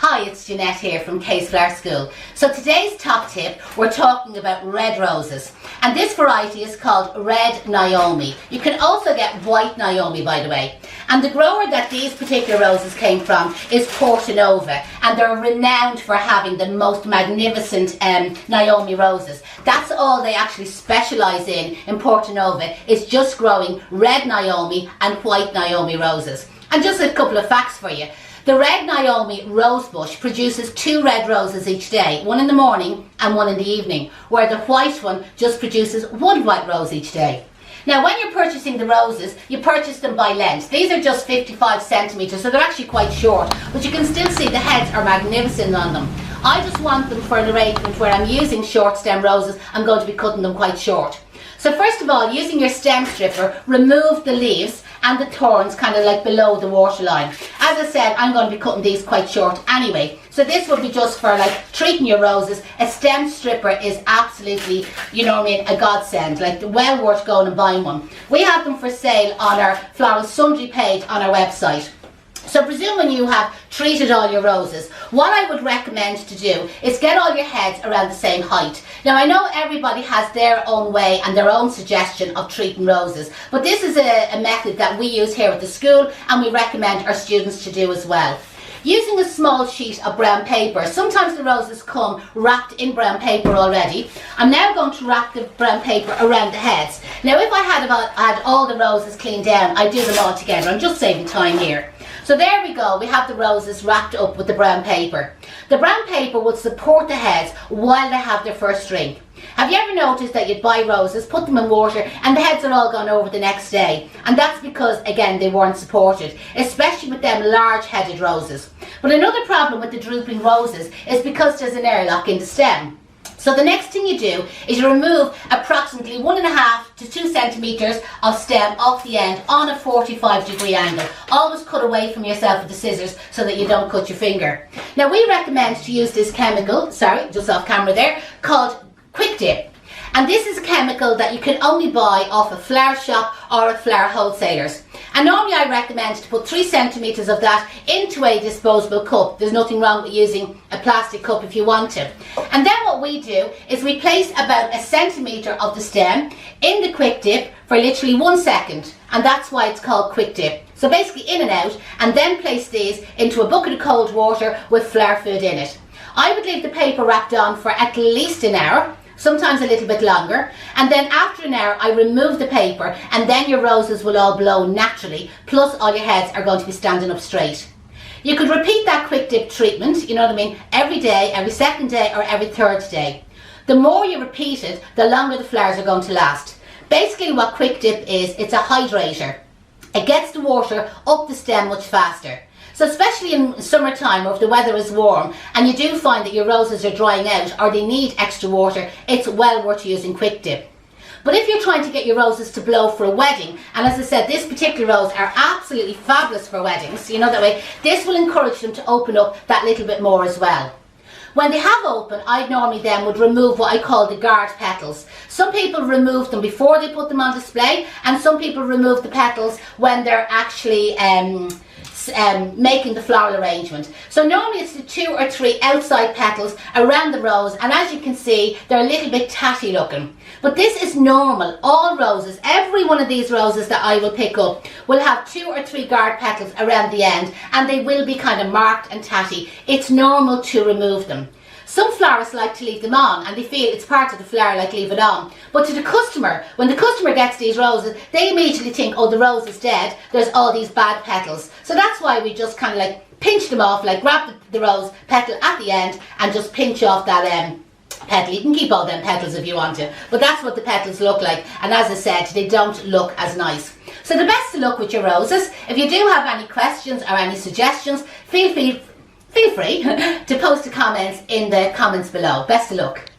Hi, it's Janette here from Case Flower School. So today's top tip, we're talking about red roses. And this variety is called Red Naomi. You can also get White Naomi, by the way. And the grower that these particular roses came from is PortoNova. And they're renowned for having the most magnificent Naomi roses. That's all they actually specialise in PortoNova, is just growing Red Naomi and White Naomi roses. And just a couple of facts for you. The Red Naomi rose bush produces 2 red roses each day, one in the morning and one in the evening, where the white one just produces 1 white rose each day. Now when you're purchasing the roses, you purchase them by length. These are just 55 centimetres, so they're actually quite short, but you can still see the heads are magnificent on them. I just want them for an arrangement where I'm using short stem roses. I'm going to be cutting them quite short. So first of all, using your stem stripper, remove the leaves and the thorns kind of like below the waterline. As I said, I'm going to be cutting these quite short anyway. So this would be just for like treating your roses. A stem stripper is absolutely, you know what I mean, a godsend. Like well worth going and buying one. We have them for sale on our Floral Sundry page on our website. So presuming you have treated all your roses, what I would recommend to do is get all your heads around the same height. Now I know everybody has their own way and their own suggestion of treating roses, but this is a method that we use here at the school and we recommend our students to do as well. Using a small sheet of brown paper, sometimes the roses come wrapped in brown paper already. I'm now going to wrap the brown paper around the heads. Now if I had all the roses cleaned down, I'd do them all together. I'm just saving time here. So there we go, we have the roses wrapped up with the brown paper. The brown paper will support the heads while they have their first drink. Have you ever noticed that you'd buy roses, put them in water, and the heads are all gone over the next day? And that's because, again, they weren't supported, especially with them large-headed roses. But another problem with the drooping roses is because there's an airlock in the stem. So the next thing you do is you remove approximately 1.5 to 2 centimetres of stem off the end on a 45-degree angle. Always cut away from yourself with the scissors so that you don't cut your finger. Now we recommend to use this chemical, just off camera there, called Quick Dip. And this is a chemical that you can only buy off a flower shop or a flower wholesalers. And normally I recommend to put 3 centimetres of that into a disposable cup. There's nothing wrong with using a plastic cup if you want to. And then what we do is we place about 1 centimetre of the stem in the Quick Dip for literally 1 second. And that's why it's called Quick Dip. So basically in and out, and then place these into a bucket of cold water with flower food in it. I would leave the paper wrapped on for at least an hour. Sometimes a little bit longer, and then after an hour I remove the paper, and then your roses will all blow naturally, plus all your heads are going to be standing up straight. You could repeat that Quick Dip treatment, you know what I mean, every day, every second day or every third day. The more you repeat it, the longer the flowers are going to last. Basically what Quick Dip is, it's a hydrator. It gets the water up the stem much faster. So especially in summertime or if the weather is warm and you do find that your roses are drying out or they need extra water, it's well worth using Quick Dip. But if you're trying to get your roses to blow for a wedding, and as I said, this particular rose are absolutely fabulous for weddings, you know that way, this will encourage them to open up that little bit more as well. When they have open, I normally then would remove what I call the guard petals. Some people remove them before they put them on display, and some people remove the petals when they're actually making the floral arrangement. So normally it's the 2 or 3 outside petals around the rose, and as you can see they're a little bit tatty looking. But this is normal. All roses, every one of these roses that I will pick up will have 2 or 3 guard petals around the end, and they will be kind of marked and tatty. It's normal to remove them. Some florists like to leave them on and they feel it's part of the flower, like leave it on. But to the customer, when the customer gets these roses, they immediately think, oh, the rose is dead, there's all these bad petals. So that's why we just kind of like pinch them off, like grab the rose petal at the end and just pinch off that petal. You can keep all them petals if you want to, but that's what the petals look like, and as I said, they don't look as nice. So the best of luck with your roses. If you do have any questions or any suggestions, feel free to post the comments in the comments below. Best of luck.